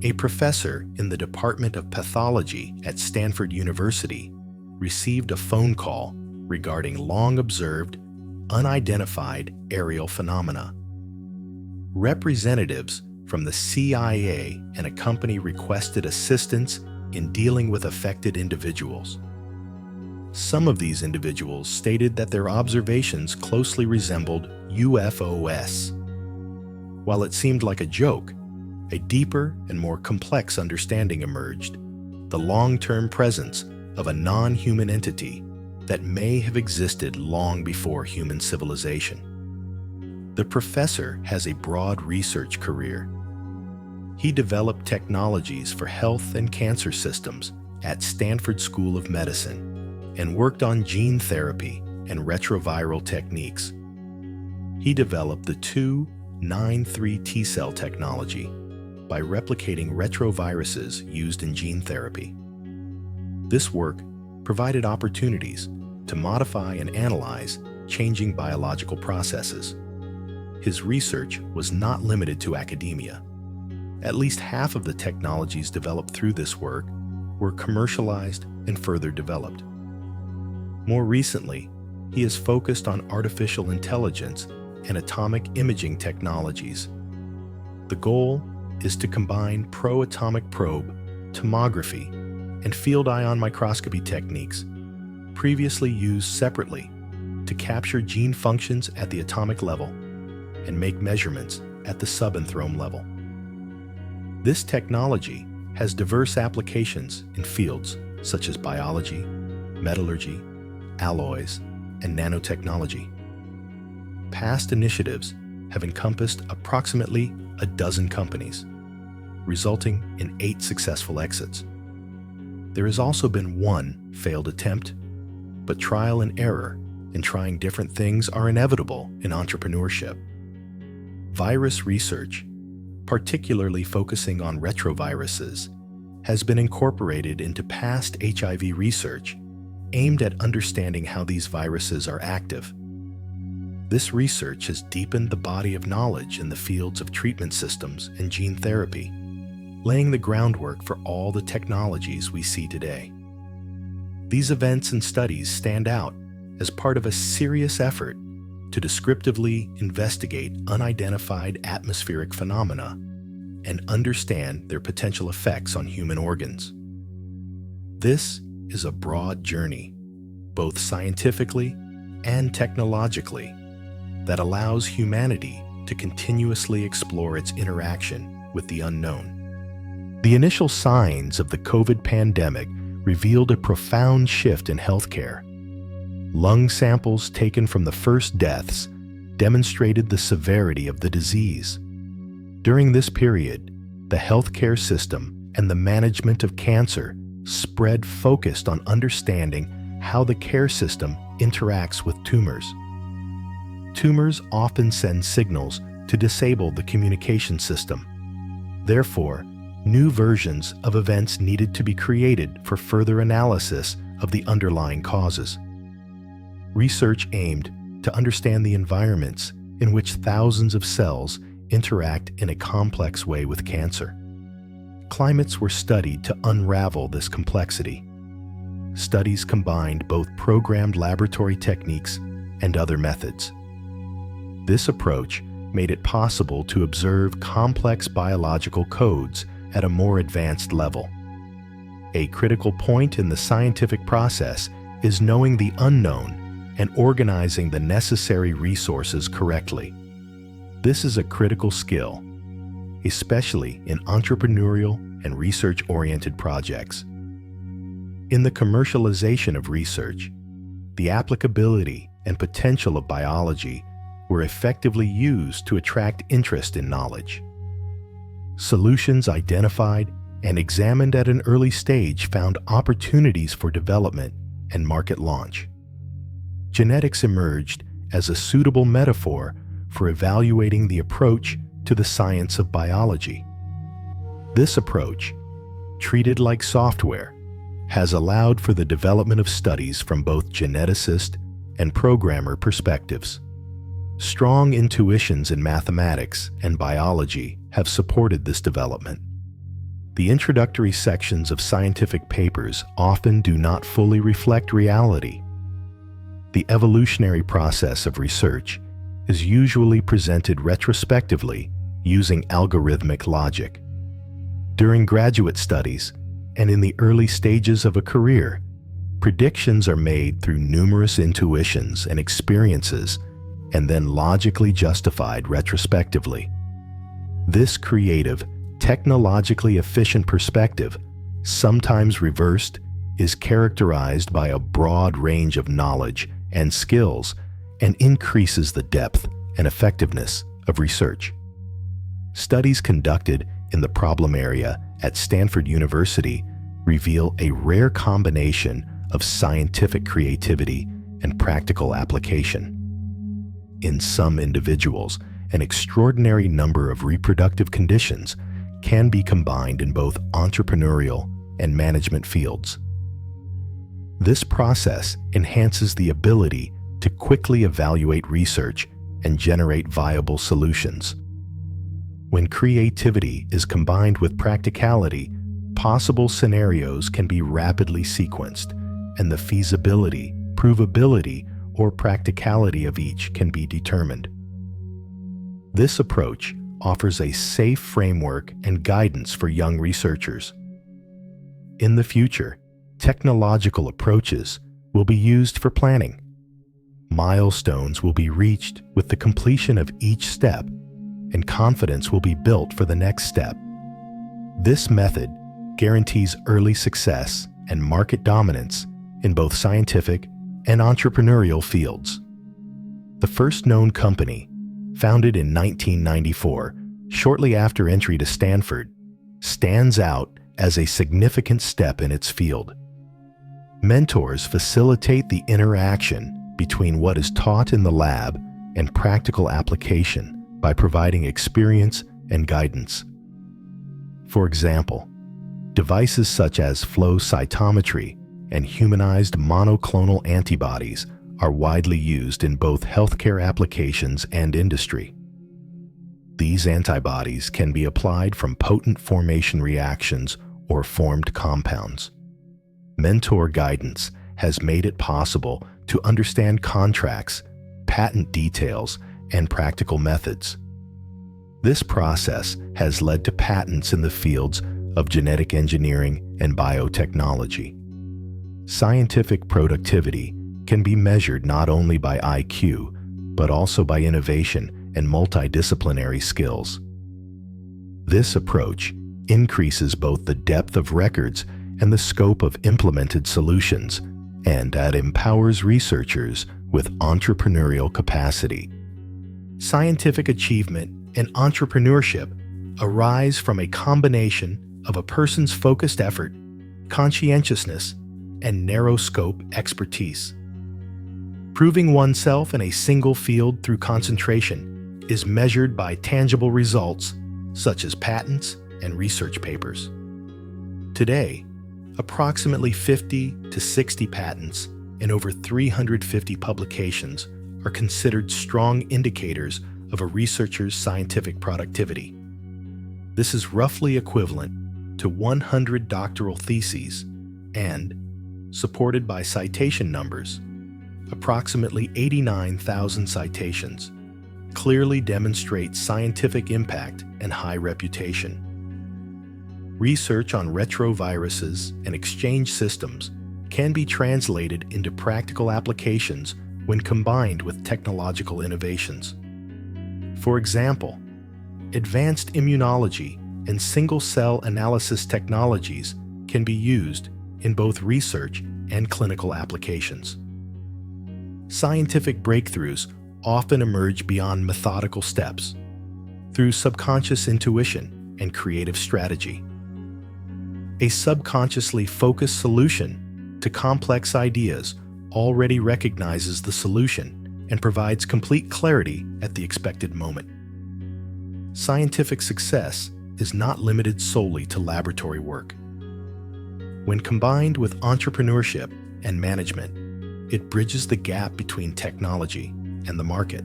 A professor in the Department of Pathology at Stanford University received a phone call regarding long-observed, unidentified aerial phenomena. Representatives from the CIA and a company requested assistance in dealing with affected individuals. Some of these individuals stated that their observations closely resembled UFOs. While it seemed like a joke, a deeper and more complex understanding emerged: the long-term presence of a non-human entity that may have existed long before human civilization. The professor has a broad research career. He developed technologies for health and cancer systems at Stanford School of Medicine and worked on gene therapy and retroviral techniques. He developed the 293 T-cell technology by replicating retroviruses used in gene therapy. This work provided opportunities to modify and analyze changing biological processes. His research was not limited to academia. At least half of the technologies developed through this work were commercialized and further developed. More recently, he has focused on artificial intelligence and atomic imaging technologies. The goal is to combine pro-atomic probe, tomography, and field ion microscopy techniques previously used separately to capture gene functions at the atomic level and make measurements at the subenthome level. This technology has diverse applications in fields such as biology, metallurgy, alloys, and nanotechnology. Past initiatives have encompassed approximately a dozen companies, resulting in 8 successful exits. There has also been one failed attempt, but trial and error in trying different things are inevitable in entrepreneurship. Virus research, particularly focusing on retroviruses, has been incorporated into past HIV research aimed at understanding how these viruses are active. This research has deepened the body of knowledge in the fields of treatment systems and gene therapy, laying the groundwork for all the technologies we see today. These events and studies stand out as part of a serious effort to descriptively investigate unidentified atmospheric phenomena and understand their potential effects on human organs. This is a broad journey, both scientifically and technologically, that allows humanity to continuously explore its interaction with the unknown. The initial signs of the COVID pandemic revealed a profound shift in healthcare. Lung samples taken from the first deaths demonstrated the severity of the disease. During this period, the healthcare system and the management of cancer spread focused on understanding how the care system interacts with tumors. Tumors often send signals to disable the communication system. Therefore, new versions of events needed to be created for further analysis of the underlying causes. Research aimed to understand the environments in which thousands of cells interact in a complex way with cancer. Climates were studied to unravel this complexity. Studies combined both programmed laboratory techniques and other methods. This approach made it possible to observe complex biological codes at a more advanced level. A critical point in the scientific process is knowing the unknown and organizing the necessary resources correctly. This is a critical skill, especially in entrepreneurial and research-oriented projects. In the commercialization of research, the applicability and potential of biology were effectively used to attract interest in knowledge. Solutions identified and examined at an early stage found opportunities for development and market launch. Genetics emerged as a suitable metaphor for evaluating the approach to the science of biology. This approach, treated like software, has allowed for the development of studies from both geneticist and programmer perspectives. Strong intuitions in mathematics and biology have supported this development. The introductory sections of scientific papers often do not fully reflect reality. The evolutionary process of research is usually presented retrospectively using algorithmic logic. During graduate studies and in the early stages of a career, predictions are made through numerous intuitions and experiences and then logically justified retrospectively. This creative, technologically efficient perspective, sometimes reversed, is characterized by a broad range of knowledge and skills and increases the depth and effectiveness of research. Studies conducted in the problem area at Stanford University reveal a rare combination of scientific creativity and practical application. In some individuals, an extraordinary number of reproductive conditions can be combined in both entrepreneurial and management fields. This process enhances the ability to quickly evaluate research and generate viable solutions. When creativity is combined with practicality, possible scenarios can be rapidly sequenced, and the feasibility, provability, or practicality of each can be determined. This approach offers a safe framework and guidance for young researchers. In the future, technological approaches will be used for planning. Milestones will be reached with the completion of each step, and confidence will be built for the next step. This method guarantees early success and market dominance in both scientific and entrepreneurial fields. The first known company, founded in 1994, shortly after entry to Stanford, stands out as a significant step in its field. Mentors facilitate the interaction between what is taught in the lab and practical application by providing experience and guidance. For example, devices such as flow cytometry and humanized monoclonal antibodies are widely used in both healthcare applications and industry. These antibodies can be applied from potent formation reactions or formed compounds. Mentor guidance has made it possible to understand contracts, patent details, and practical methods. This process has led to patents in the fields of genetic engineering and biotechnology. Scientific productivity can be measured not only by IQ, but also by innovation and multidisciplinary skills. This approach increases both the depth of records and the scope of implemented solutions, and it empowers researchers with entrepreneurial capacity. Scientific achievement and entrepreneurship arise from a combination of a person's focused effort, conscientiousness, and narrow-scope expertise. Proving oneself in a single field through concentration is measured by tangible results such as patents and research papers. Today, approximately 50 to 60 patents and over 350 publications are considered strong indicators of a researcher's scientific productivity. This is roughly equivalent to 100 doctoral theses and, supported by citation numbers, approximately 89,000 citations, clearly demonstrate scientific impact and high reputation. Research on retroviruses and exchange systems can be translated into practical applications when combined with technological innovations. For example, advanced immunology and single-cell analysis technologies can be used in both research and clinical applications. Scientific breakthroughs often emerge beyond methodical steps, through subconscious intuition and creative strategy. A subconsciously focused solution to complex ideas already recognizes the solution and provides complete clarity at the expected moment. Scientific success is not limited solely to laboratory work. When combined with entrepreneurship and management, it bridges the gap between technology and the market.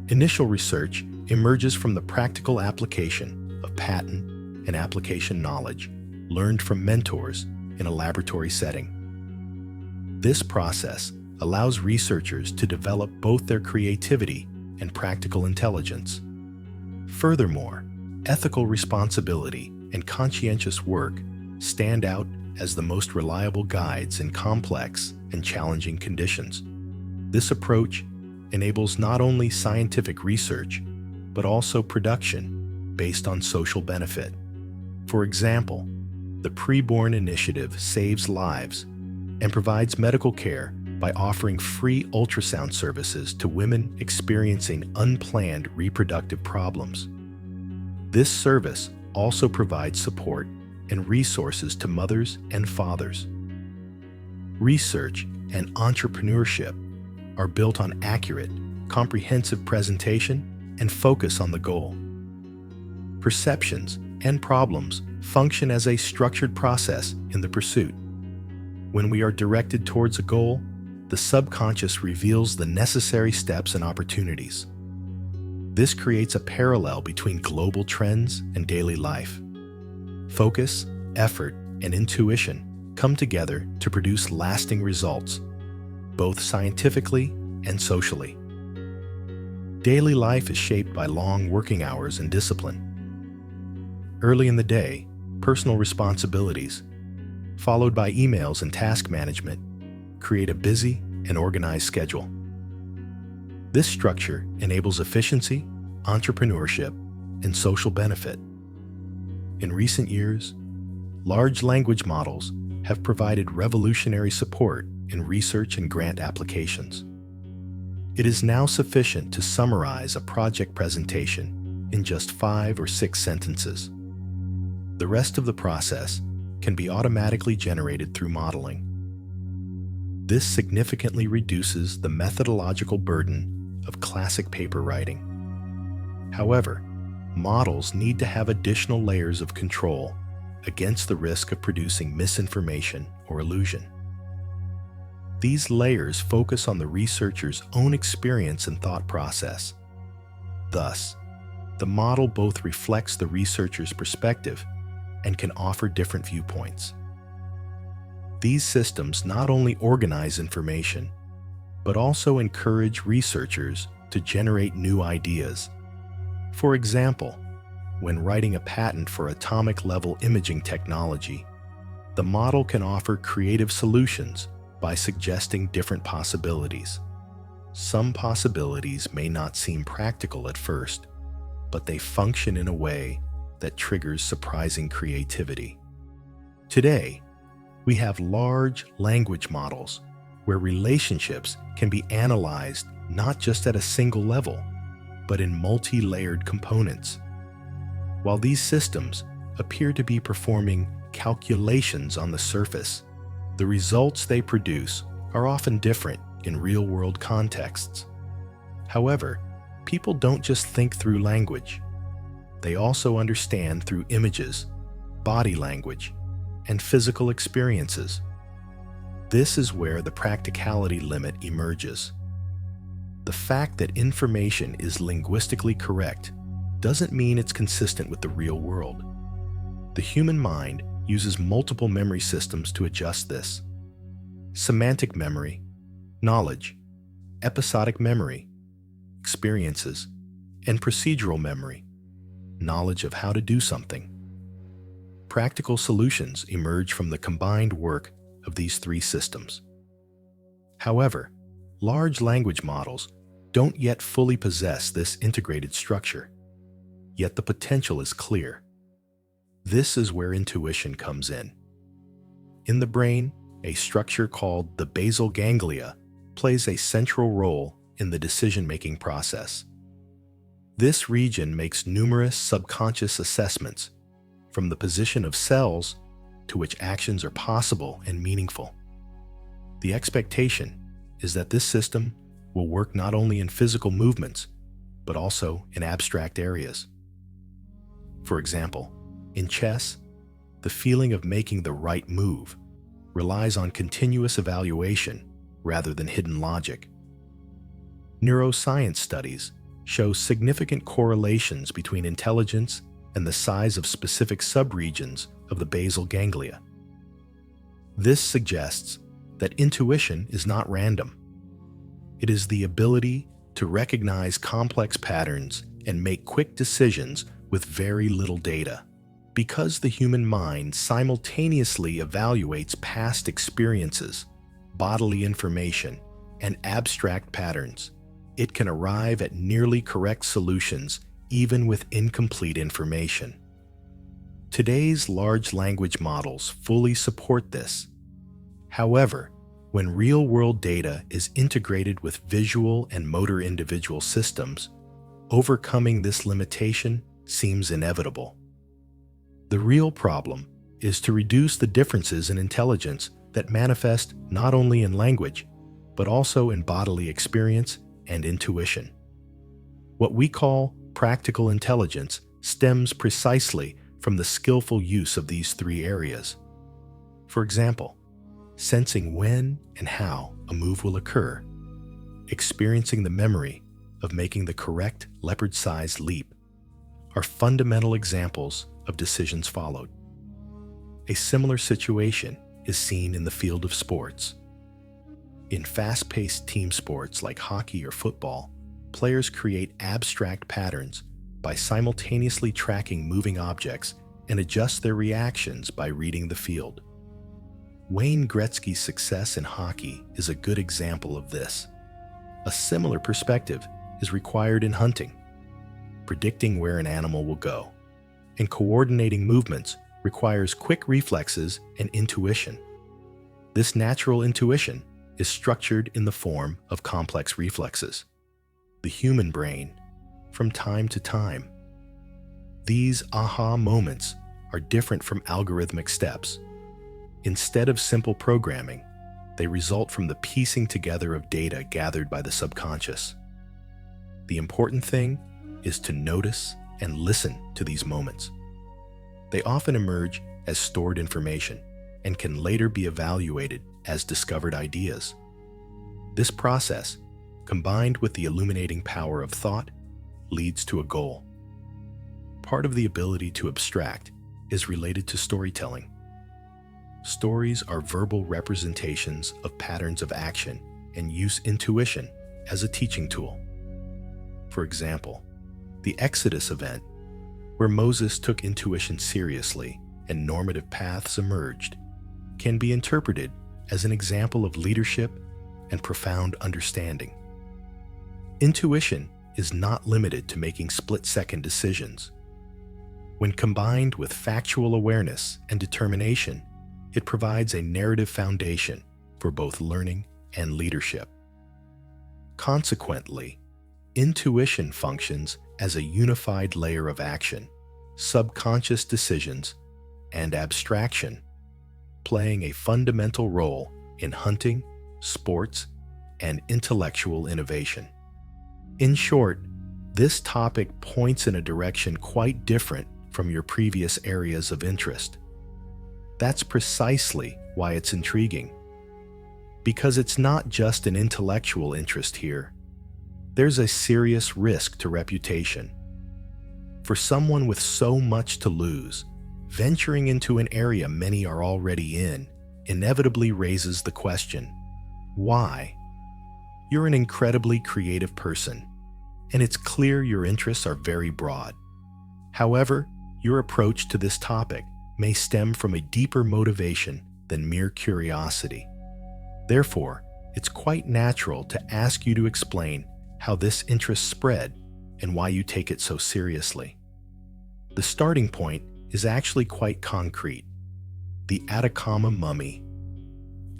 Initial research emerges from the practical application of patent and application knowledge learned from mentors in a laboratory setting. This process allows researchers to develop both their creativity and practical intelligence. Furthermore, ethical responsibility and conscientious work stand out as the most reliable guides in complex and challenging conditions. This approach enables not only scientific research, but also production based on social benefit. For example, the Preborn Initiative saves lives and provides medical care by offering free ultrasound services to women experiencing unplanned reproductive problems. This service also provides support and resources to mothers and fathers. Research and entrepreneurship are built on accurate, comprehensive presentation and focus on the goal. Perceptions and problems function as a structured process in the pursuit. When we are directed towards a goal, the subconscious reveals the necessary steps and opportunities. This creates a parallel between global trends and daily life. Focus, effort, and intuition come together to produce lasting results, both scientifically and socially. Daily life is shaped by long working hours and discipline. Early in the day, personal responsibilities, followed by emails and task management, create a busy and organized schedule. This structure enables efficiency, entrepreneurship, and social benefit. In recent years, large language models have provided revolutionary support in research and grant applications. It is now sufficient to summarize a project presentation in just 5 or 6 sentences. The rest of the process can be automatically generated through modeling. This significantly reduces the methodological burden of classic paper writing. However, models need to have additional layers of control against the risk of producing misinformation or illusion. These layers focus on the researcher's own experience and thought process. Thus, the model both reflects the researcher's perspective and can offer different viewpoints. These systems not only organize information, but also encourage researchers to generate new ideas. For example, when writing a patent for atomic-level imaging technology, the model can offer creative solutions by suggesting different possibilities. Some possibilities may not seem practical at first, but they function in a way that triggers surprising creativity. Today, we have large language models where relationships can be analyzed not just at a single level, but in multi-layered components. While these systems appear to be performing calculations on the surface, the results they produce are often different in real-world contexts. However, people don't just think through language. They also understand through images, body language, and physical experiences. This is where the practicality limit emerges. The fact that information is linguistically correct doesn't mean it's consistent with the real world. The human mind uses multiple memory systems to adjust this. Semantic memory, knowledge, episodic memory, experiences, and procedural memory, knowledge of how to do something. Practical solutions emerge from the combined work of these 3 systems. However, large language models don't yet fully possess this integrated structure, yet the potential is clear. This is where intuition comes in. In the brain, a structure called the basal ganglia plays a central role in the decision-making process. This region makes numerous subconscious assessments, from the position of cells to which actions are possible and meaningful. The expectation is that this system will work not only in physical movements, but also in abstract areas. For example, in chess, the feeling of making the right move relies on continuous evaluation rather than hidden logic. Neuroscience studies show significant correlations between intelligence and the size of specific subregions of the basal ganglia. This suggests that intuition is not random. It is the ability to recognize complex patterns and make quick decisions with very little data. Because the human mind simultaneously evaluates past experiences, bodily information, and abstract patterns, it can arrive at nearly correct solutions even with incomplete information. Today's large language models fully support this. However, when real-world data is integrated with visual and motor individual systems, overcoming this limitation seems inevitable. The real problem is to reduce the differences in intelligence that manifest not only in language, but also in bodily experience and intuition. What we call practical intelligence stems precisely from the skillful use of these three areas. For example, sensing when and how a move will occur, experiencing the memory of making the correct leopard-sized leap, are fundamental examples of decisions followed. A similar situation is seen in the field of sports. In fast-paced team sports like hockey or football, players create abstract patterns by simultaneously tracking moving objects and adjust their reactions by reading the field. Wayne Gretzky's success in hockey is a good example of this. A similar perspective is required in hunting, predicting where an animal will go, and coordinating movements requires quick reflexes and intuition. This natural intuition is structured in the form of complex reflexes. The human brain, from time to time. These aha moments are different from algorithmic steps. Instead of simple programming, they result from the piecing together of data gathered by the subconscious. The important thing is to notice and listen to these moments. They often emerge as stored information and can later be evaluated as discovered ideas. This process, combined with the illuminating power of thought, leads to a goal. Part of the ability to abstract is related to storytelling. Stories are verbal representations of patterns of action and use intuition as a teaching tool. For example, the Exodus event, where Moses took intuition seriously and normative paths emerged, can be interpreted as an example of leadership and profound understanding. Intuition is not limited to making split-second decisions. When combined with factual awareness and determination, it provides a narrative foundation for both learning and leadership. Consequently, intuition functions as a unified layer of action, subconscious decisions, and abstraction, playing a fundamental role in hunting, sports, and intellectual innovation. In short, this topic points in a direction quite different from your previous areas of interest. That's precisely why it's intriguing. Because it's not just an intellectual interest here. There's a serious risk to reputation. For someone with so much to lose, venturing into an area many are already in inevitably raises the question, why? You're an incredibly creative person, and it's clear your interests are very broad. However, your approach to this topic may stem from a deeper motivation than mere curiosity. Therefore, it's quite natural to ask you to explain how this interest spread and why you take it so seriously. The starting point is actually quite concrete. The Atacama mummy.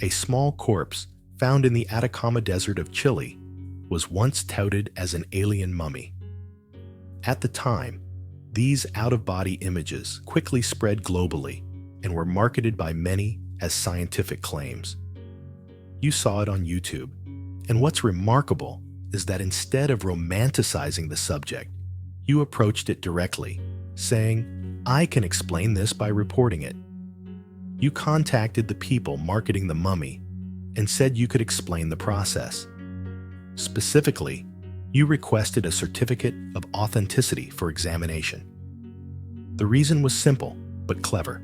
A small corpse found in the Atacama Desert of Chile was once touted as an alien mummy. At the time, these out-of-body images quickly spread globally and were marketed by many as scientific claims. You saw it on YouTube, and what's remarkable is that instead of romanticizing the subject, you approached it directly, saying, "I can explain this by reporting it." You contacted the people marketing the mummy and said you could explain the process. Specifically, you requested a certificate of authenticity for examination. The reason was simple, but clever.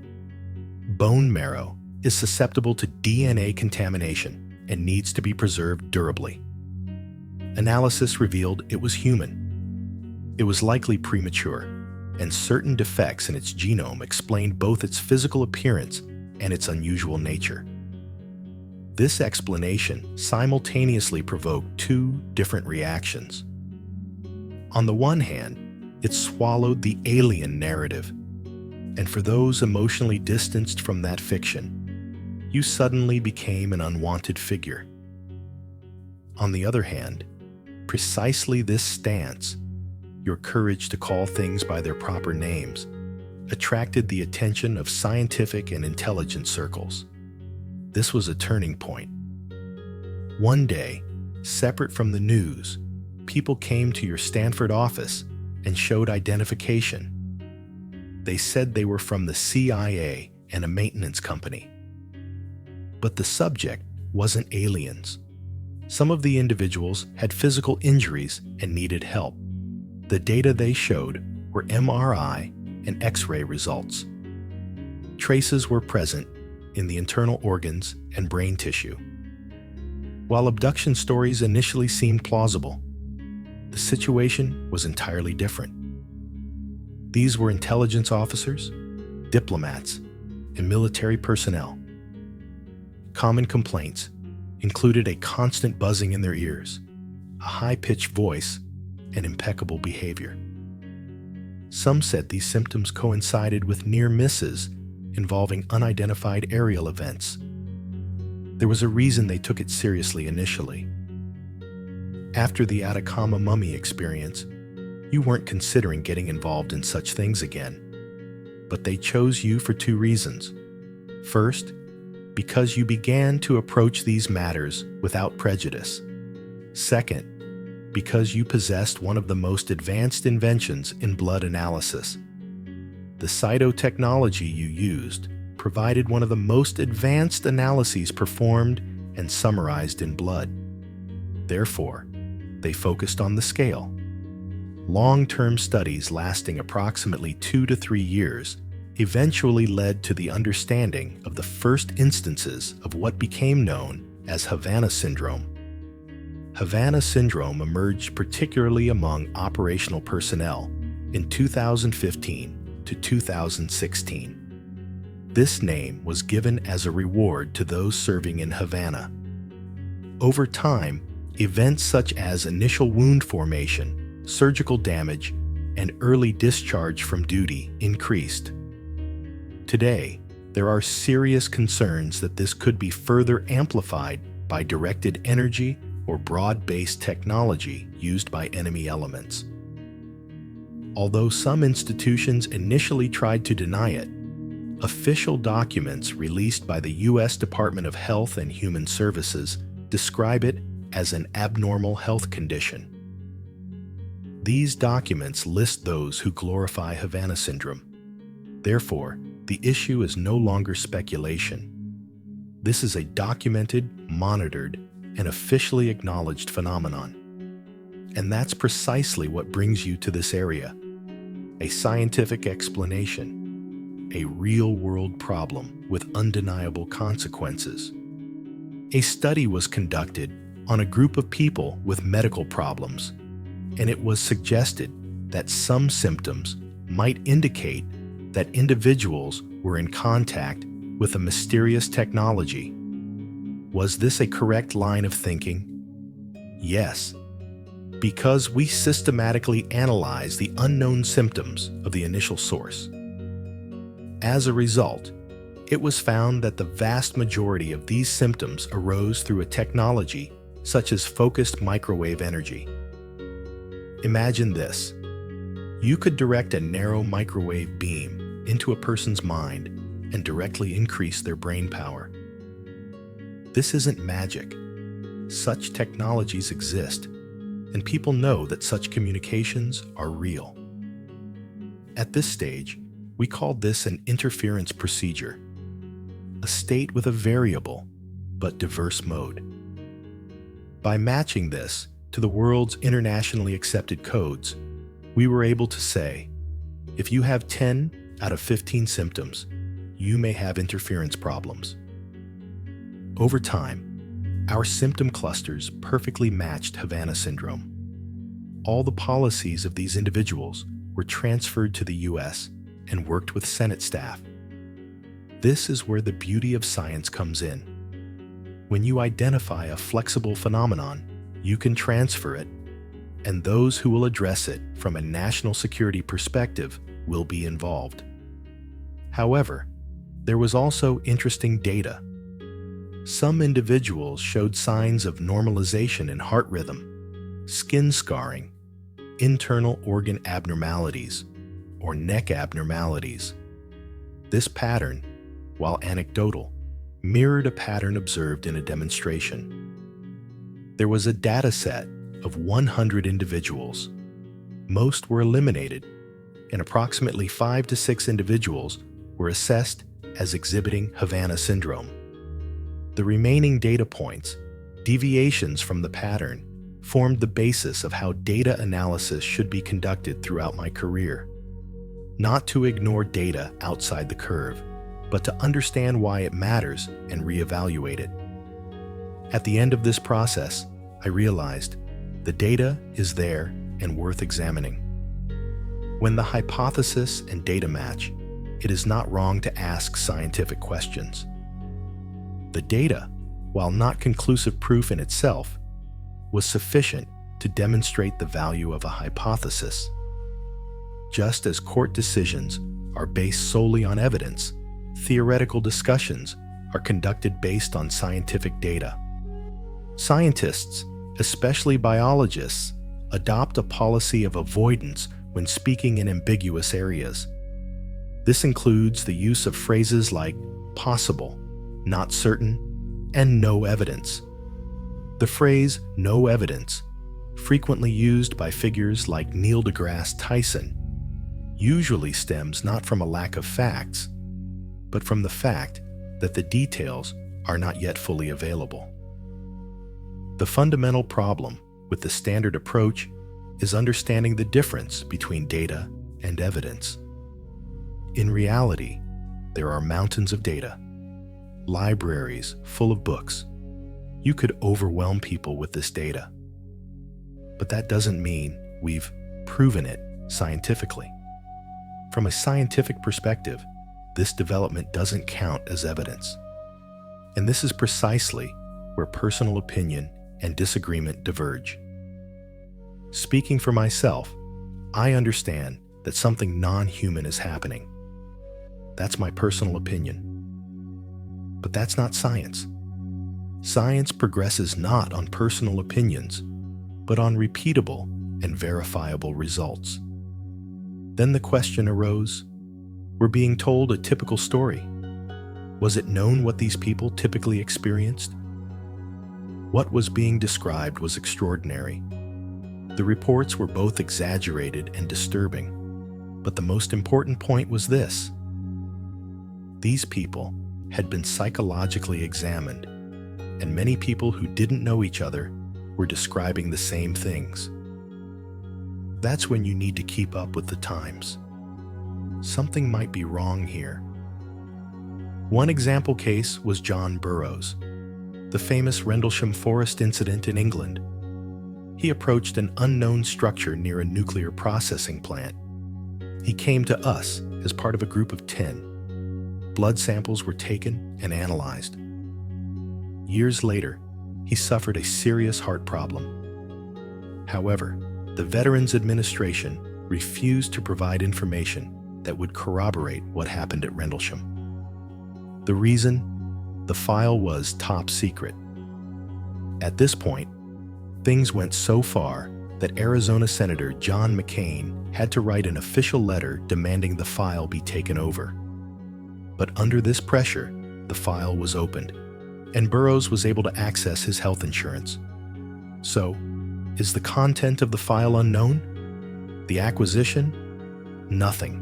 Bone marrow is susceptible to DNA contamination and needs to be preserved durably. Analysis revealed it was human. It was likely premature, and certain defects in its genome explained both its physical appearance and its unusual nature. This explanation simultaneously provoked two different reactions. On the one hand, it swallowed the alien narrative, and for those emotionally distanced from that fiction, you suddenly became an unwanted figure. On the other hand, precisely this stance, your courage to call things by their proper names, attracted the attention of scientific and intelligence circles. This was a turning point. One day, separate from the news, people came to your Stanford office and showed identification. They said they were from the CIA and a maintenance company. But the subject wasn't aliens. Some of the individuals had physical injuries and needed help. The data they showed were MRI and X-ray results. Traces were present in the internal organs and brain tissue. While abduction stories initially seemed plausible, the situation was entirely different. These were intelligence officers, diplomats, and military personnel. Common complaints included a constant buzzing in their ears, a high-pitched voice, and impeccable behavior. Some said these symptoms coincided with near misses involving unidentified aerial events. There was a reason they took it seriously initially. After the Atacama mummy experience, you weren't considering getting involved in such things again. But they chose you for two reasons. First, because you began to approach these matters without prejudice. Second, because you possessed one of the most advanced inventions in blood analysis. The cytotechnology you used provided one of the most advanced analyses performed and summarized in blood. Therefore, they focused on the scale. Long-term studies lasting approximately 2 to 3 years eventually led to the understanding of the first instances of what became known as Havana syndrome. Havana syndrome emerged particularly among operational personnel in 2015 to 2016. This name was given as a reward to those serving in Havana. Over time, events such as initial wound formation, surgical damage, and early discharge from duty increased. Today, there are serious concerns that this could be further amplified by directed energy or broad-based technology used by enemy elements. Although some institutions initially tried to deny it, official documents released by the U.S. Department of Health and Human Services describe it as an abnormal health condition. These documents list those who glorify Havana syndrome. Therefore, the issue is no longer speculation. This is a documented, monitored, and officially acknowledged phenomenon. And that's precisely what brings you to this area. A scientific explanation, a real-world problem with undeniable consequences. A study was conducted on a group of people with medical problems, and it was suggested that some symptoms might indicate that individuals were in contact with a mysterious technology. Was this a correct line of thinking? Yes, because we systematically analyzed the unknown symptoms of the initial source. As a result, it was found that the vast majority of these symptoms arose through a technology such as focused microwave energy. Imagine this. You could direct a narrow microwave beam into a person's mind and directly increase their brain power. This isn't magic. Such technologies exist, and people know that such communications are real. At this stage, we called this an interference procedure, a state with a variable but diverse mode. By matching this to the world's internationally accepted codes, we were able to say, if you have 10 out of 15 symptoms, you may have interference problems. Over time, our symptom clusters perfectly matched Havana syndrome. All the policies of these individuals were transferred to the US and worked with Senate staff. This is where the beauty of science comes in. When you identify a flexible phenomenon, you can transfer it, and those who will address it from a national security perspective will be involved. However, there was also interesting data. Some individuals showed signs of normalization in heart rhythm, skin scarring, internal organ abnormalities, or neck abnormalities. This pattern, while anecdotal, mirrored a pattern observed in a demonstration. There was a data set of 100 individuals. Most were eliminated, and approximately 5 to 6 individuals were assessed as exhibiting Havana syndrome. The remaining data points, deviations from the pattern, formed the basis of how data analysis should be conducted throughout my career. Not to ignore data outside the curve, but to understand why it matters and reevaluate it. At the end of this process, I realized the data is there and worth examining. When the hypothesis and data match, it is not wrong to ask scientific questions. The data, while not conclusive proof in itself, was sufficient to demonstrate the value of a hypothesis. Just as court decisions are based solely on evidence, theoretical discussions are conducted based on scientific data. Scientists, especially biologists, adopt a policy of avoidance when speaking in ambiguous areas. This includes the use of phrases like possible, not certain, and no evidence. The phrase no evidence, frequently used by figures like Neil deGrasse Tyson, usually stems not from a lack of facts, but from the fact that the details are not yet fully available. The fundamental problem with the standard approach is understanding the difference between data and evidence. In reality, there are mountains of data, libraries full of books. You could overwhelm people with this data. But that doesn't mean we've proven it scientifically. From a scientific perspective, this development doesn't count as evidence. And this is precisely where personal opinion and disagreement diverge. Speaking for myself, I understand that something non-human is happening. That's my personal opinion. But that's not science. Science progresses not on personal opinions, but on repeatable and verifiable results. Then the question arose, we're being told a typical story. Was it known what these people typically experienced? What was being described was extraordinary. The reports were both exaggerated and disturbing, but the most important point was this. These people had been psychologically examined, and many people who didn't know each other were describing the same things. That's when you need to keep up with the times. Something might be wrong here. One example case was John Burroughs, the famous Rendlesham Forest incident in England. He approached an unknown structure near a nuclear processing plant. He came to us as part of a group of 10. Blood samples were taken and analyzed. Years later, he suffered a serious heart problem. However, the Veterans Administration refused to provide information that would corroborate what happened at Rendlesham. The reason? The file was top secret. At this point, things went so far that Arizona Senator John McCain had to write an official letter demanding the file be taken over. But under this pressure, the file was opened, and Burroughs was able to access his health insurance. So, is the content of the file unknown? The acquisition? Nothing.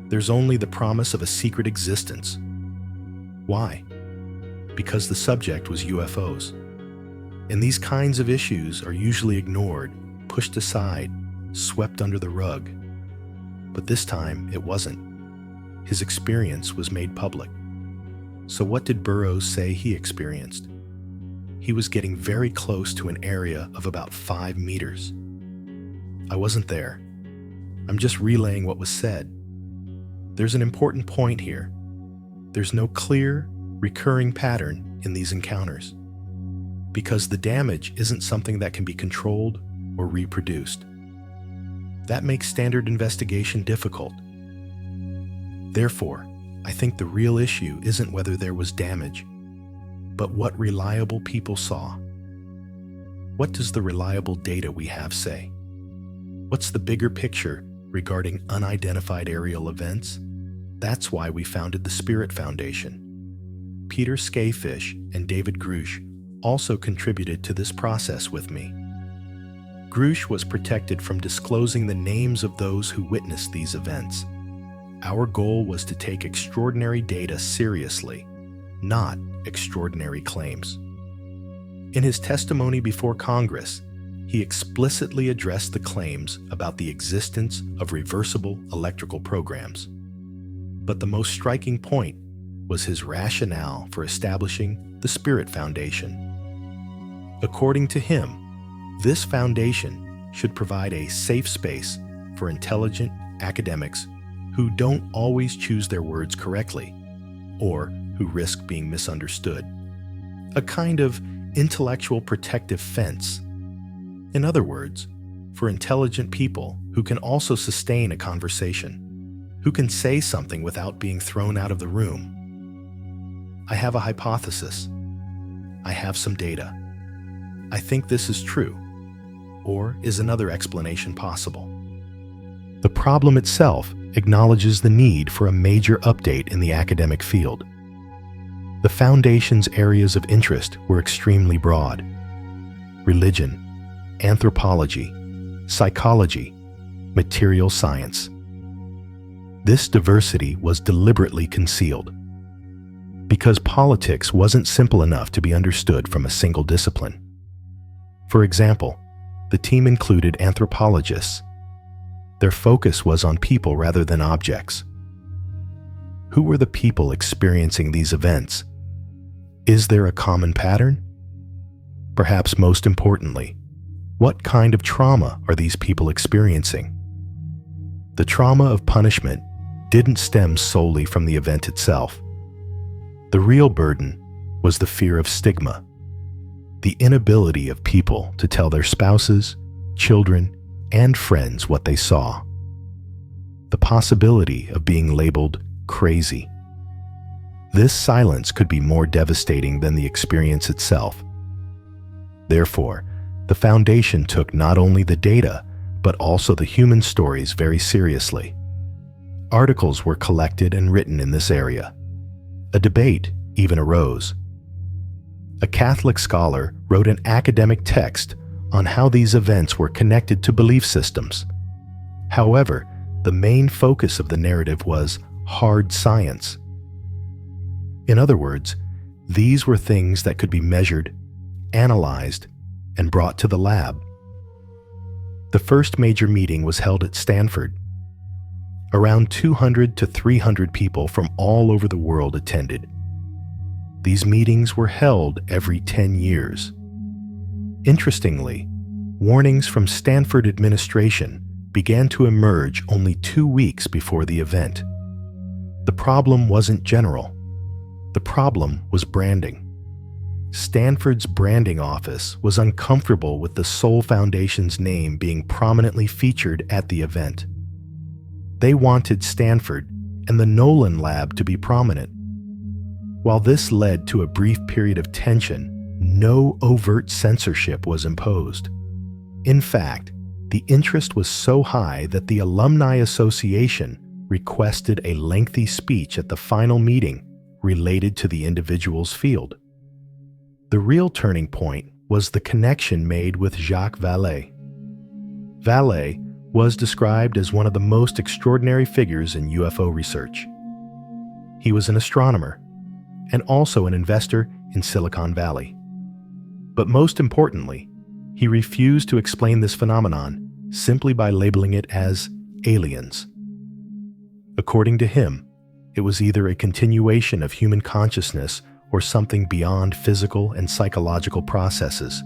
There's only the promise of a secret existence. Why? Because the subject was UFOs. And these kinds of issues are usually ignored, pushed aside, swept under the rug. But this time, it wasn't. his experience was made public. So what did Burroughs say he experienced? He was getting very close to an area of about 5 meters. I wasn't there. I'm just relaying what was said. There's an important point here. There's no clear, recurring pattern in these encounters, because the damage isn't something that can be controlled or reproduced. That makes standard investigation difficult. Therefore, I think the real issue isn't whether there was damage, but what reliable people saw. What does the reliable data we have say? What's the bigger picture regarding unidentified aerial events? That's why we founded the Spirit Foundation. Peter Skafish and David Grush also contributed to this process with me. Grush was protected from disclosing the names of those who witnessed these events. Our goal was to take extraordinary data seriously, not extraordinary claims. In his testimony before Congress, he explicitly addressed the claims about the existence of reversible electrical programs. But the most striking point was his rationale for establishing the Spirit Foundation. According to him, this foundation should provide a safe space for intelligent academics who don't always choose their words correctly, or who risk being misunderstood. A kind of intellectual protective fence. In other words, for intelligent people who can also sustain a conversation, who can say something without being thrown out of the room. I have a hypothesis. I have some data. I think this is true. Or is another explanation possible? The problem itself acknowledges the need for a major update in the academic field. The Foundation's areas of interest were extremely broad: religion, anthropology, psychology, material science. This diversity was deliberately concealed because politics wasn't simple enough to be understood from a single discipline. For example, the team included anthropologists. Their focus was on people rather than objects. Who were the people experiencing these events? Is there a common pattern? Perhaps most importantly, what kind of trauma are these people experiencing? The trauma of punishment didn't stem solely from the event itself. The real burden was the fear of stigma, the inability of people to tell their spouses, children, and friends what they saw. The possibility of being labeled crazy. This silence could be more devastating than the experience itself. Therefore, the Foundation took not only the data, but also the human stories very seriously. Articles were collected and written in this area. A debate even arose. A Catholic scholar wrote an academic text on how these events were connected to belief systems. However, the main focus of the narrative was hard science. In other words, these were things that could be measured, analyzed, and brought to the lab. The first major meeting was held at Stanford. Around 200 to 300 people from all over the world attended. These meetings were held every 10 years. Interestingly, warnings from Stanford administration began to emerge only 2 weeks before the event. The problem wasn't general. The problem was branding. Stanford's branding office was uncomfortable with the Soul Foundation's name being prominently featured at the event. They wanted Stanford and the Nolan Lab to be prominent. While this led to a brief period of tension, no overt censorship was imposed. In fact, the interest was so high that the Alumni Association requested a lengthy speech at the final meeting related to the individual's field. The real turning point was the connection made with Jacques Vallée. Vallée was described as one of the most extraordinary figures in UFO research. He was an astronomer and also an investor in Silicon Valley. But most importantly, he refused to explain this phenomenon simply by labeling it as aliens. According to him, it was either a continuation of human consciousness or something beyond physical and psychological processes.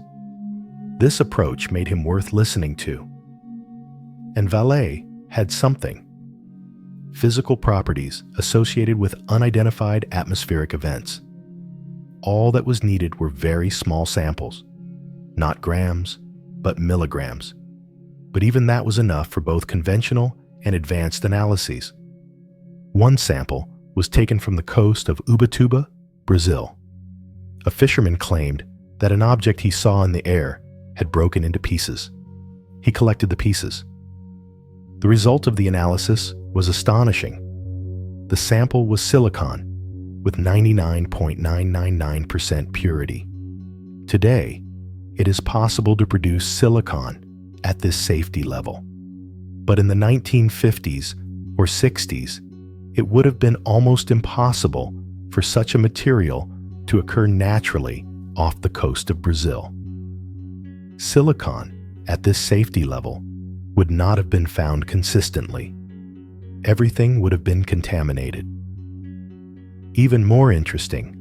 This approach made him worth listening to. And Vallée had something: physical properties associated with unidentified atmospheric events. All that was needed were very small samples, not grams, but milligrams. But even that was enough for both conventional and advanced analyses. One sample was taken from the coast of Ubatuba, Brazil. A fisherman claimed that an object he saw in the air had broken into pieces. He collected the pieces. The result of the analysis was astonishing. The sample was silicon with 99.999% purity. Today, it is possible to produce silicon at this safety level. But in the 1950s or 60s, it would have been almost impossible for such a material to occur naturally off the coast of Brazil. Silicon at this safety level would not have been found consistently. Everything would have been contaminated. Even more interesting,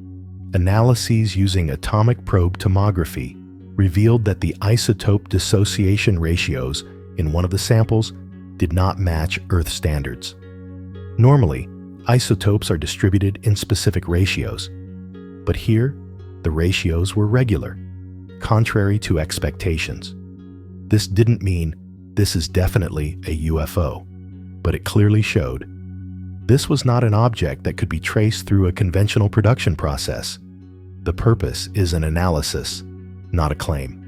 analyses using atomic probe tomography revealed that the isotope dissociation ratios in one of the samples did not match Earth standards. Normally, isotopes are distributed in specific ratios, but here, the ratios were regular, contrary to expectations. This didn't mean this is definitely a UFO, but it clearly showed this was not an object that could be traced through a conventional production process. The purpose is an analysis, not a claim.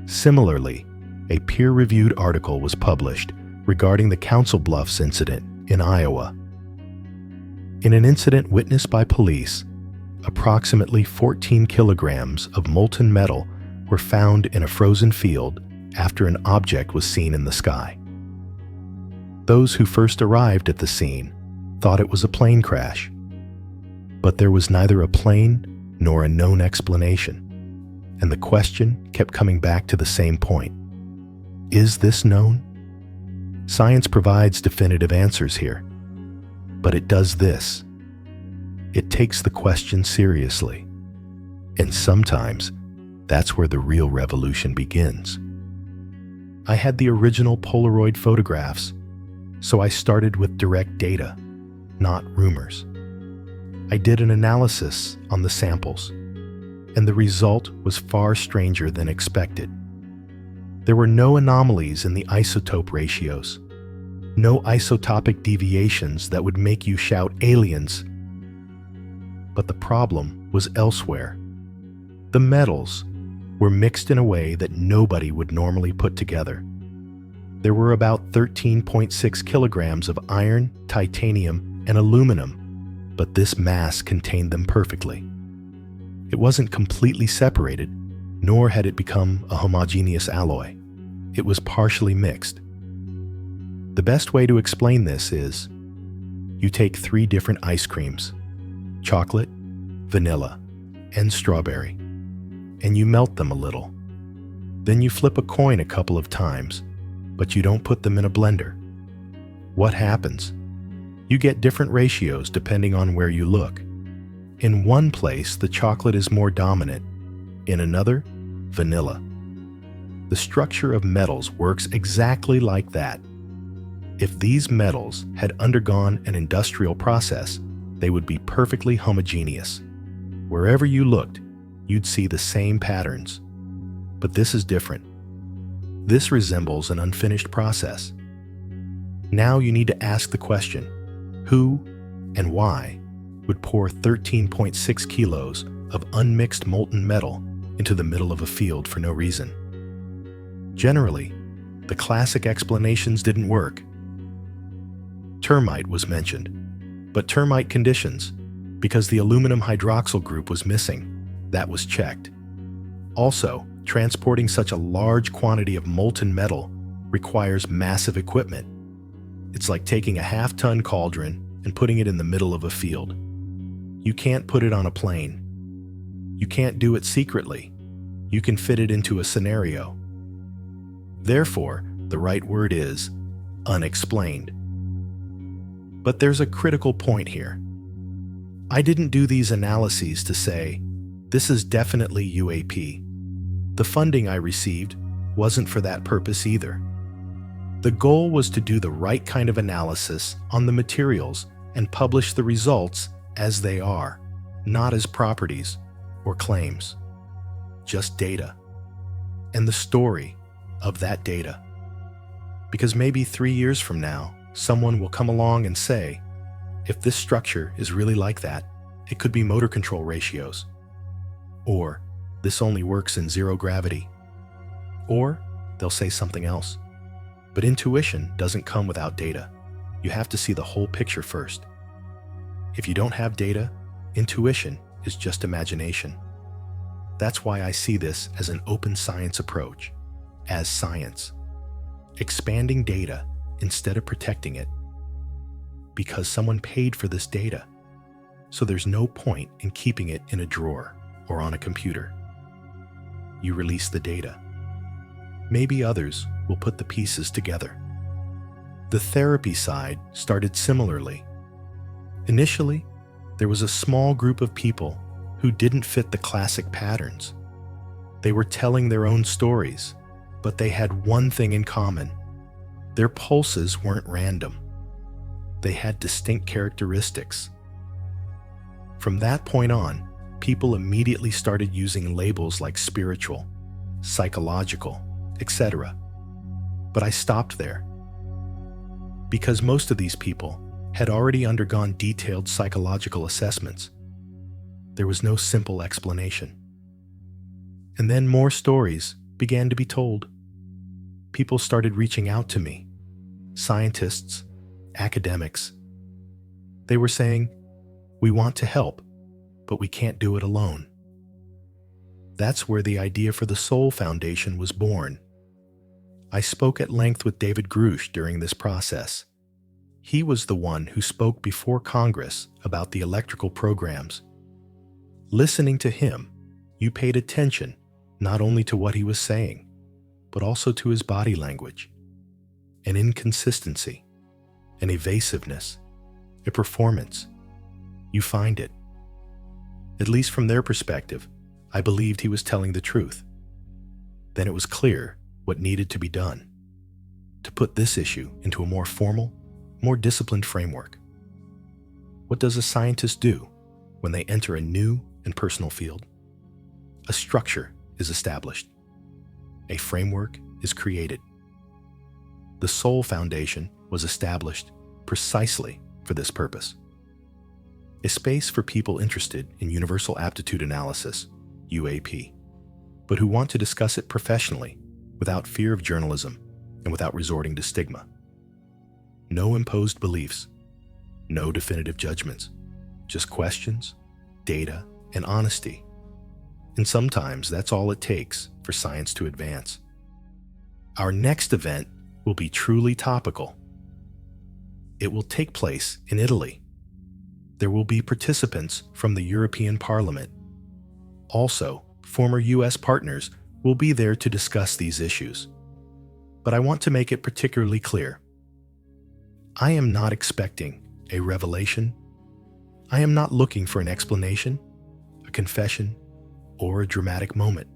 Similarly, a peer-reviewed article was published regarding the Council Bluffs incident in Iowa. In an incident witnessed by police, approximately 14 kilograms of molten metal were found in a frozen field after an object was seen in the sky. Those who first arrived at the scene thought it was a plane crash, but there was neither a plane nor a known explanation, and the question kept coming back to the same point. Is this known? Science provides definitive answers here, but it does this. It takes the question seriously, and sometimes that's where the real revolution begins. I had the original Polaroid photographs, so I started with direct data, not rumors. I did an analysis on the samples, and the result was far stranger than expected. There were no anomalies in the isotope ratios, no isotopic deviations that would make you shout aliens. But the problem was elsewhere. The metals were mixed in a way that nobody would normally put together. There were about 13.6 kilograms of iron, titanium, and aluminum, but this mass contained them perfectly. It wasn't completely separated, nor had it become a homogeneous alloy. It was partially mixed. The best way to explain this is, you take 3 different ice creams, chocolate, vanilla, and strawberry, and you melt them a little. Then you flip a coin a couple of times, but you don't put them in a blender. What happens? You get different ratios depending on where you look. In one place, the chocolate is more dominant. In another, vanilla. The structure of metals works exactly like that. If these metals had undergone an industrial process, they would be perfectly homogeneous. Wherever you looked, you'd see the same patterns. But this is different. This resembles an unfinished process. Now you need to ask the question, who and why would pour 13.6 kilos of unmixed molten metal into the middle of a field for no reason? Generally, the classic explanations didn't work. Termite was mentioned, but termite conditions, because the aluminum hydroxyl group was missing, that was checked. Also, transporting such a large quantity of molten metal requires massive equipment. It's like taking a half-ton cauldron and putting it in the middle of a field. You can't put it on a plane. You can't do it secretly. You can fit it into a scenario. Therefore, the right word is unexplained. But there's a critical point here. I didn't do these analyses to say, this is definitely UAP. The funding I received wasn't for that purpose either. The goal was to do the right kind of analysis on the materials and publish the results as they are, not as properties or claims, just data and the story of that data. Because maybe 3 years from now, someone will come along and say, if this structure is really like that, it could be motor control ratios. Or, this only works in zero gravity. Or, they'll say something else. But intuition doesn't come without data. You have to see the whole picture first. If you don't have data, intuition is just imagination. That's why I see this as an open science approach, as science. Expanding data instead of protecting it. Because someone paid for this data. So there's no point in keeping it in a drawer or on a computer. You release the data. Maybe others will put the pieces together. The therapy side started similarly. Initially, there was a small group of people who didn't fit the classic patterns. They were telling their own stories, but they had one thing in common. Their pulses weren't random. They had distinct characteristics. From that point on, people immediately started using labels like spiritual, psychological, etc. But I stopped there. Because most of these people had already undergone detailed psychological assessments. There was no simple explanation. And then more stories began to be told. People started reaching out to me, scientists, academics. They were saying, we want to help, but we can't do it alone. That's where the idea for the Soul Foundation was born. I spoke at length with David Grush during this process. He was the one who spoke before Congress about the electrical programs. Listening to him, you paid attention not only to what he was saying, but also to his body language. An inconsistency, an evasiveness, a performance. You find it. At least from their perspective, I believed he was telling the truth. Then it was clear what needed to be done to put this issue into a more formal, more disciplined framework. What does a scientist do when they enter a new and personal field? A structure is established. A framework is created. The Soul Foundation was established precisely for this purpose. A space for people interested in universal aptitude analysis, UAP, but who want to discuss it professionally without fear of journalism and without resorting to stigma. No imposed beliefs, no definitive judgments, just questions, data, and honesty. And sometimes that's all it takes for science to advance. Our next event will be truly topical. It will take place in Italy. There will be participants from the European Parliament. Also, former U.S. partners will be there to discuss these issues. But I want to make it particularly clear. I am not expecting a revelation. I am not looking for an explanation, a confession, or a dramatic moment.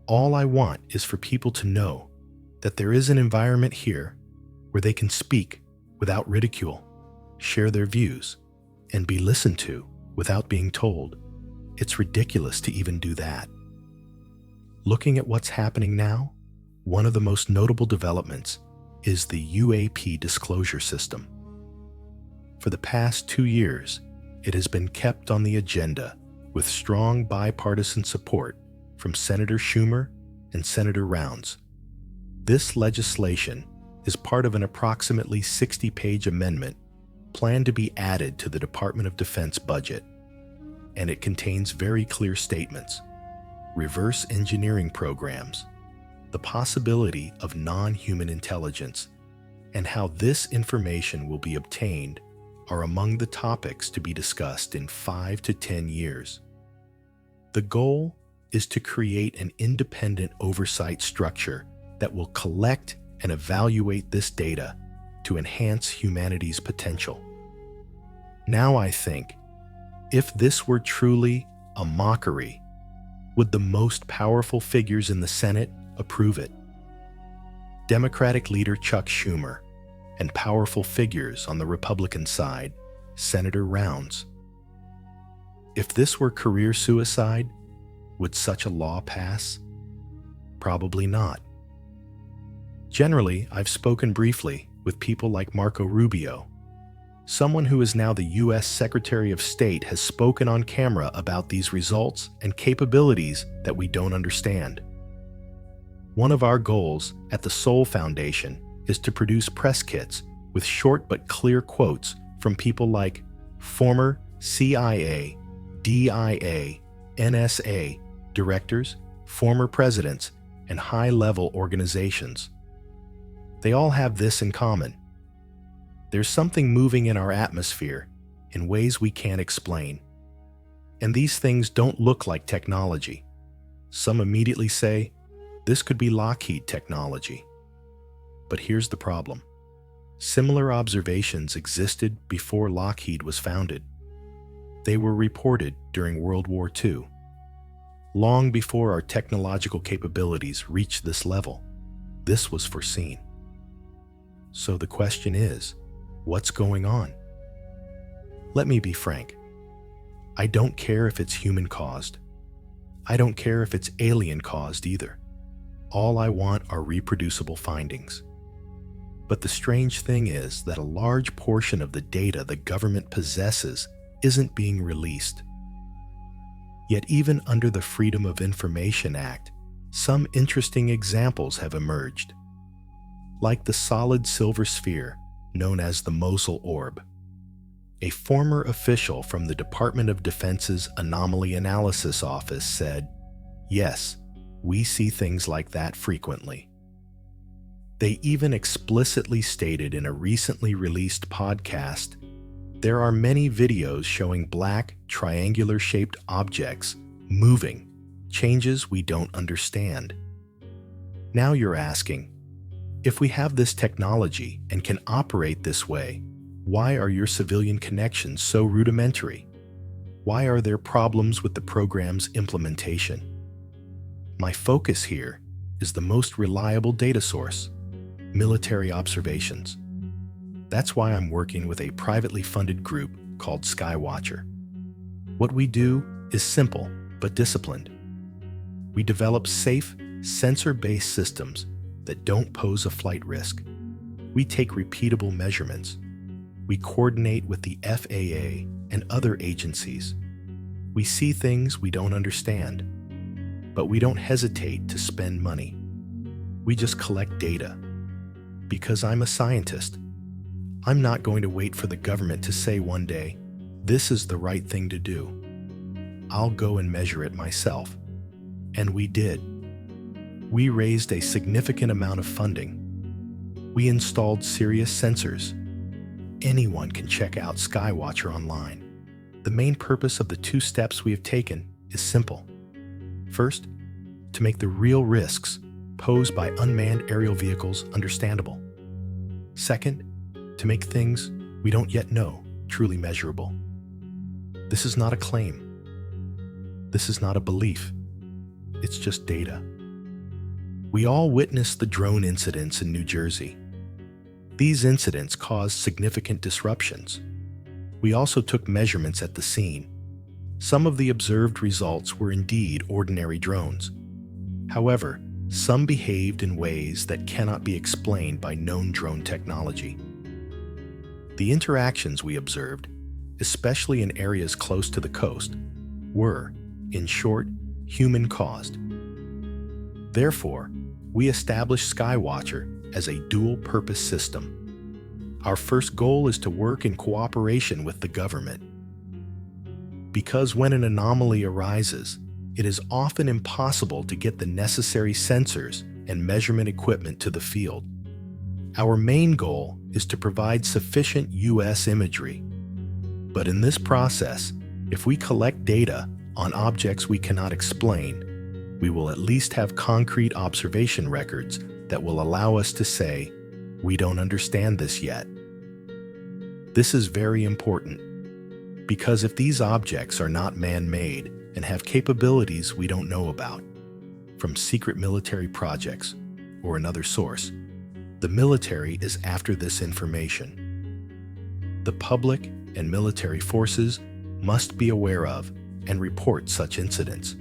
All I want is for people to know that there is an environment here where they can speak without ridicule, share their views, and be listened to without being told. It's ridiculous to even do that. Looking at what's happening now, one of the most notable developments is the UAP disclosure system. For the past 2 years, it has been kept on the agenda with strong bipartisan support from Senator Schumer and Senator Rounds. This legislation is part of an approximately 60-page amendment planned to be added to the Department of Defense budget, and it contains very clear statements, reverse engineering programs, the possibility of non-human intelligence, and how this information will be obtained are among the topics to be discussed in 5 to 10 years. The goal is to create an independent oversight structure that will collect and evaluate this data to enhance humanity's potential. Now I think, if this were truly a mockery, would the most powerful figures in the Senate approve it? Democratic leader Chuck Schumer and powerful figures on the Republican side, Senator Rounds. If this were career suicide, would such a law pass? Probably not. Generally, I've spoken briefly with people like Marco Rubio. Someone who is now the U.S. Secretary of State has spoken on camera about these results and capabilities that we don't understand. One of our goals at the Soul Foundation is to produce press kits with short but clear quotes from people like former CIA, DIA, NSA directors, former presidents, and high-level organizations. They all have this in common. There's something moving in our atmosphere in ways we can't explain. And these things don't look like technology. Some immediately say, this could be Lockheed technology. But here's the problem. Similar observations existed before Lockheed was founded. They were reported during World War II, long before our technological capabilities reached this level. This was foreseen. So the question is, what's going on? Let me be frank. I don't care if it's human-caused. I don't care if it's alien-caused either. All I want are reproducible findings. But the strange thing is that a large portion of the data the government possesses isn't being released. Yet even under the Freedom of Information Act, some interesting examples have emerged, like the solid silver sphere known as the Mosul Orb. A former official from the Department of Defense's Anomaly Analysis Office said, "Yes, we see things like that frequently." They even explicitly stated in a recently released podcast, there are many videos showing black, triangular-shaped objects moving, changes we don't understand. Now you're asking, if we have this technology and can operate this way, why are your civilian connections so rudimentary? Why are there problems with the program's implementation? My focus here is the most reliable data source, military observations. That's why I'm working with a privately funded group called Skywatcher. What we do is simple but disciplined. We develop safe, sensor-based systems that don't pose a flight risk. We take repeatable measurements. We coordinate with the FAA and other agencies. We see things we don't understand, but we don't hesitate to spend money. We just collect data. Because I'm a scientist, I'm not going to wait for the government to say one day, this is the right thing to do. I'll go and measure it myself. And we did. We raised a significant amount of funding. We installed serious sensors. Anyone can check out Skywatcher online. The main purpose of the 2 steps we have taken is simple. First, to make the real risks posed by unmanned aerial vehicles understandable. Second, to make things we don't yet know truly measurable. This is not a claim. This is not a belief. It's just data. We all witnessed the drone incidents in New Jersey. These incidents caused significant disruptions. We also took measurements at the scene. Some of the observed results were indeed ordinary drones. However, some behaved in ways that cannot be explained by known drone technology. The interactions we observed, especially in areas close to the coast, were, in short, human-caused. Therefore, we established Skywatcher as a dual-purpose system. Our first goal is to work in cooperation with the government. Because when an anomaly arises, it is often impossible to get the necessary sensors and measurement equipment to the field. Our main goal is to provide sufficient U.S. imagery. But in this process, if we collect data on objects we cannot explain, we will at least have concrete observation records that will allow us to say, we don't understand this yet. This is very important. Because if these objects are not man-made and have capabilities we don't know about, from secret military projects or another source, the military is after this information. The public and military forces must be aware of and report such incidents,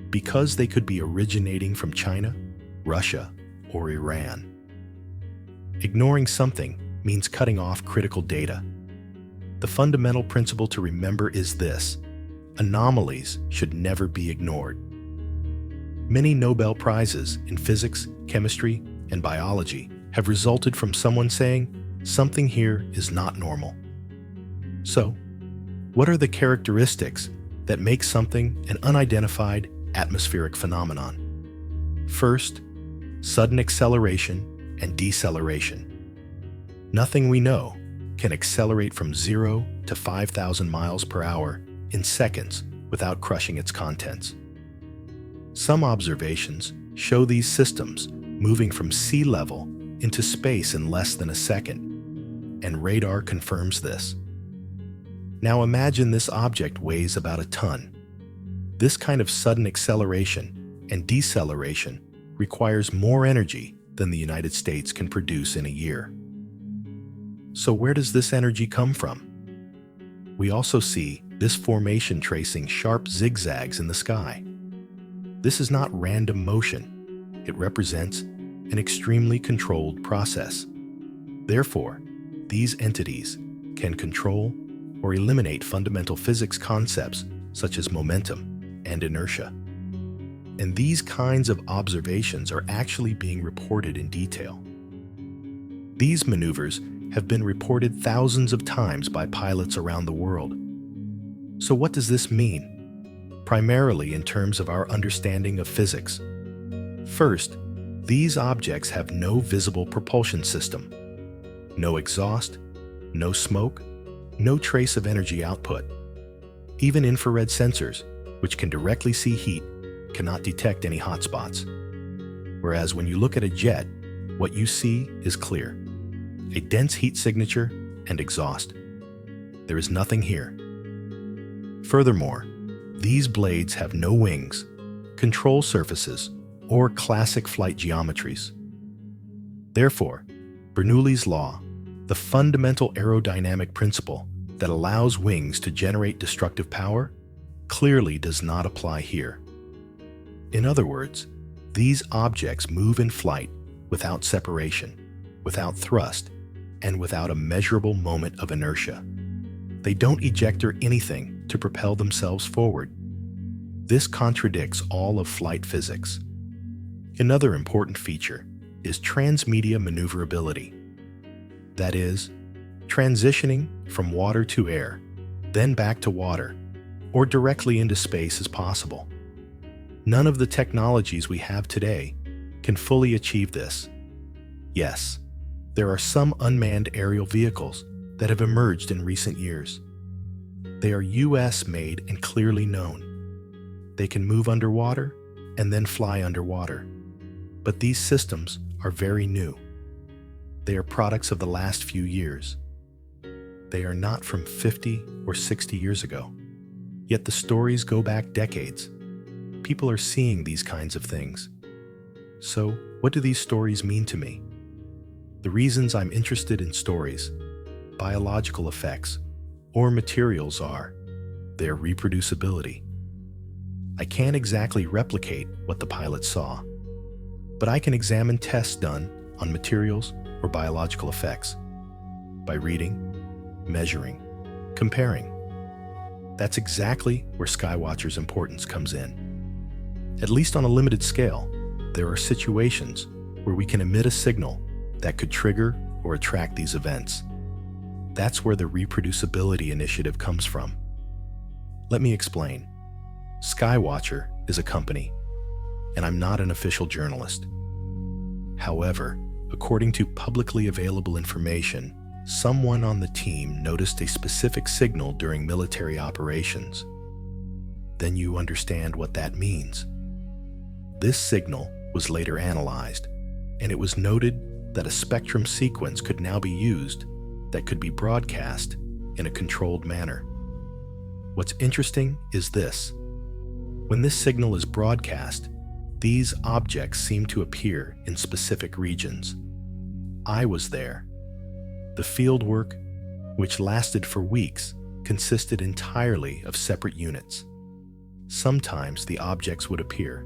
because they could be originating from China, Russia, or Iran. Ignoring something means cutting off critical data. The fundamental principle to remember is this: anomalies should never be ignored. Many Nobel Prizes in physics, chemistry, and biology have resulted from someone saying, something here is not normal. So, what are the characteristics that make something an unidentified atmospheric phenomenon? First, sudden acceleration and deceleration. Nothing we know can accelerate from 0 to 5,000 miles per hour in seconds without crushing its contents. Some observations show these systems moving from sea level into space in less than a second, and radar confirms this. Now imagine this object weighs about a ton. This kind of sudden acceleration and deceleration requires more energy than the United States can produce in a year. So where does this energy come from? We also see this formation tracing sharp zigzags in the sky. This is not random motion. It represents an extremely controlled process. Therefore, these entities can control or eliminate fundamental physics concepts such as momentum and inertia. And these kinds of observations are actually being reported in detail. These maneuvers have been reported thousands of times by pilots around the world. So what does this mean? Primarily in terms of our understanding of physics. First, these objects have no visible propulsion system, no exhaust, no smoke, no trace of energy output. Even infrared sensors, which can directly see heat, cannot detect any hotspots. Whereas when you look at a jet, what you see is clear: a dense heat signature and exhaust. There is nothing here. Furthermore, these blades have no wings, control surfaces, or classic flight geometries. Therefore, Bernoulli's law, the fundamental aerodynamic principle that allows wings to generate destructive power, clearly does not apply here. In other words, these objects move in flight without separation, without thrust, and without a measurable moment of inertia. They don't ejector anything to propel themselves forward. This contradicts all of flight physics. Another important feature is transmedia maneuverability. That is, transitioning from water to air, then back to water, or directly into space is possible. None of the technologies we have today can fully achieve this. Yes, there are some unmanned aerial vehicles that have emerged in recent years. They are US-made and clearly known. They can move underwater and then fly underwater. But these systems are very new. They are products of the last few years. They are not from 50 or 60 years ago. Yet the stories go back decades. People are seeing these kinds of things. So, what do these stories mean to me? The reasons I'm interested in stories, biological effects, or materials are their reproducibility. I can't exactly replicate what the pilot saw, but I can examine tests done on materials or biological effects by reading, measuring, comparing. That's exactly where Skywatcher's importance comes in. At least on a limited scale, there are situations where we can emit a signal that could trigger or attract these events. That's where the reproducibility initiative comes from. Let me explain. Skywatcher is a company, and I'm not an official journalist. However, according to publicly available information, someone on the team noticed a specific signal during military operations. Then you understand what that means. This signal was later analyzed, and it was noted that a spectrum sequence could now be used that could be broadcast in a controlled manner. What's interesting is this. When this signal is broadcast, these objects seem to appear in specific regions. I was there. The field work, which lasted for weeks, consisted entirely of separate units. Sometimes the objects would appear.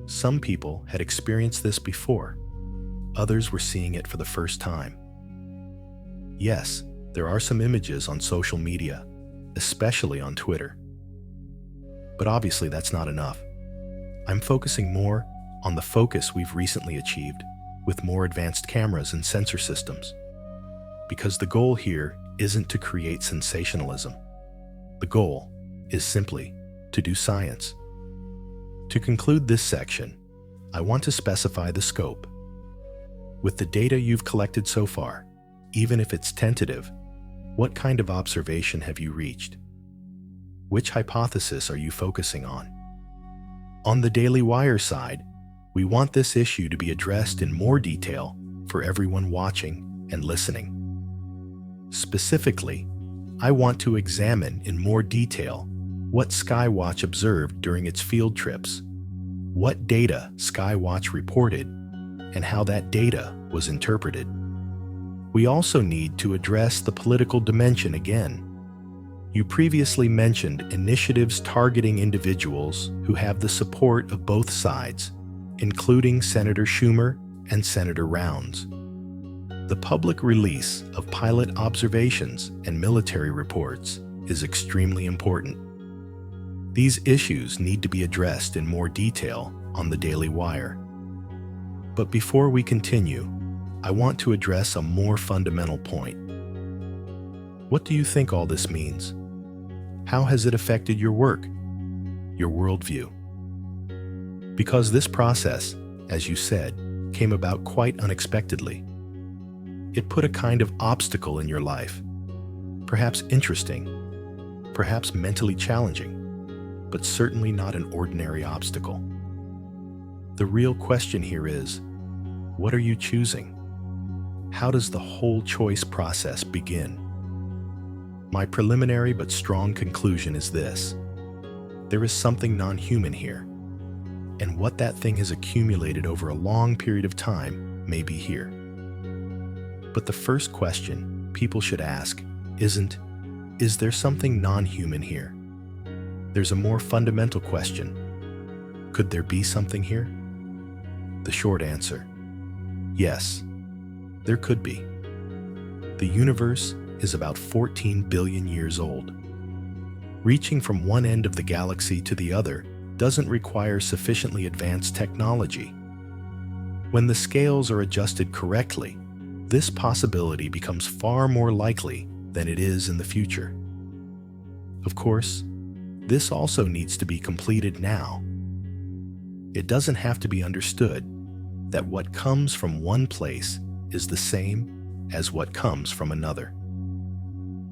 Some people had experienced this before. Others were seeing it for the first time. Yes, there are some images on social media, especially on Twitter. But obviously that's not enough. I'm focusing more on the focus we've recently achieved with more advanced cameras and sensor systems. Because the goal here isn't to create sensationalism. The goal is simply to do science. To conclude this section, I want to specify the scope. With the data you've collected so far, even if it's tentative, what kind of observation have you reached? Which hypothesis are you focusing on? On the Daily Wire side, we want this issue to be addressed in more detail for everyone watching and listening. Specifically, I want to examine in more detail what Skywatch observed during its field trips, what data Skywatch reported, and how that data was interpreted. We also need to address the political dimension again. You previously mentioned initiatives targeting individuals who have the support of both sides, including Senator Schumer and Senator Rounds. The public release of pilot observations and military reports is extremely important. These issues need to be addressed in more detail on the Daily Wire. But before we continue, I want to address a more fundamental point. What do you think all this means? How has it affected your work, your worldview? Because this process, as you said, came about quite unexpectedly. It put a kind of obstacle in your life, perhaps interesting, perhaps mentally challenging, but certainly not an ordinary obstacle. The real question here is, what are you choosing? How does the whole choice process begin? My preliminary but strong conclusion is this. There is something non-human here, and what that thing has accumulated over a long period of time may be here. But the first question people should ask isn't, is there something non-human here? There's a more fundamental question. Could there be something here? The short answer, yes, there could be. The universe is about 14 billion years old. Reaching from one end of the galaxy to the other doesn't require sufficiently advanced technology. When the scales are adjusted correctly, this possibility becomes far more likely than it is in the future. Of course, this also needs to be completed now. It doesn't have to be understood that what comes from one place is the same as what comes from another.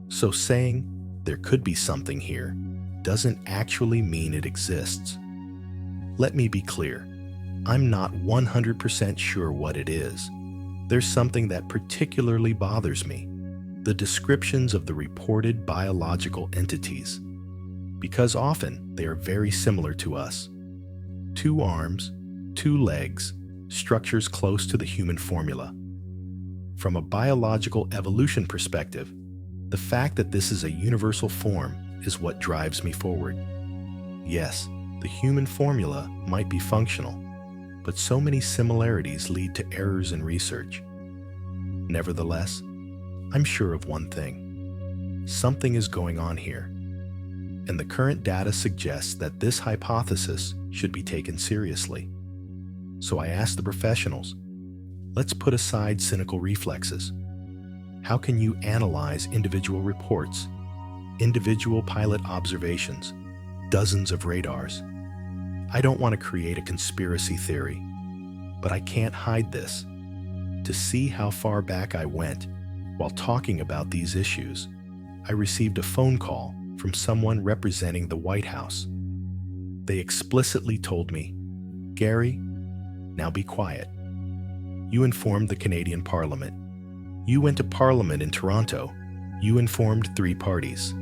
So saying there could be something here doesn't actually mean it exists. Let me be clear, I'm not 100% sure what it is. There's something that particularly bothers me, the descriptions of the reported biological entities, because often they are very similar to us. 2 arms, 2 legs, structures close to the human formula. From a biological evolution perspective, the fact that this is a universal form is what drives me forward. Yes, the human formula might be functional, but so many similarities lead to errors in research. Nevertheless, I'm sure of one thing. Something is going on here, and the current data suggests that this hypothesis should be taken seriously. So I asked the professionals, let's put aside cynical reflexes. How can you analyze individual reports, individual pilot observations, dozens of radars? I don't want to create a conspiracy theory, but I can't hide this. To see how far back I went while talking about these issues, I received a phone call from someone representing the White House. They explicitly told me, "Gary, now be quiet. You informed the Canadian Parliament. You went to Parliament in Toronto. You informed 3 parties."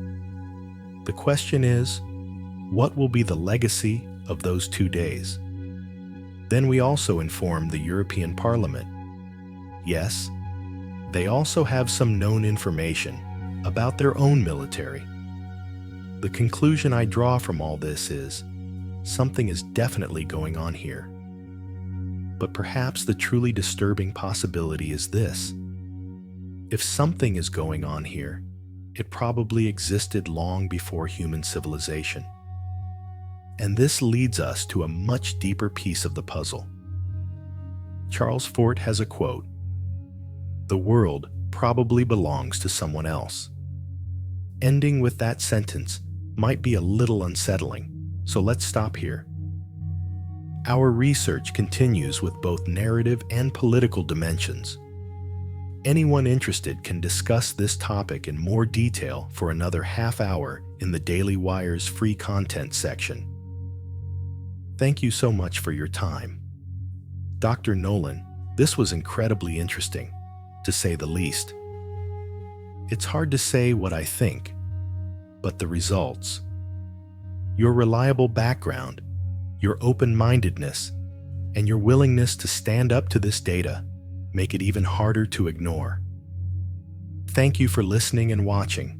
The question is, what will be the legacy of those 2 days? Then we also informed the European Parliament. Yes, they also have some known information about their own military. The conclusion I draw from all this is, something is definitely going on here. But perhaps the truly disturbing possibility is this. If something is going on here, it probably existed long before human civilization. And this leads us to a much deeper piece of the puzzle. Charles Fort has a quote, "The world probably belongs to someone else." Ending with that sentence might be a little unsettling, so let's stop here. Our research continues with both narrative and political dimensions. Anyone interested can discuss this topic in more detail for another half hour in the Daily Wire's free content section. Thank you so much for your time. Dr. Nolan, this was incredibly interesting, to say the least. It's hard to say what I think, but the results. Your reliable background, your open-mindedness, and your willingness to stand up to this data make it even harder to ignore. Thank you for listening and watching.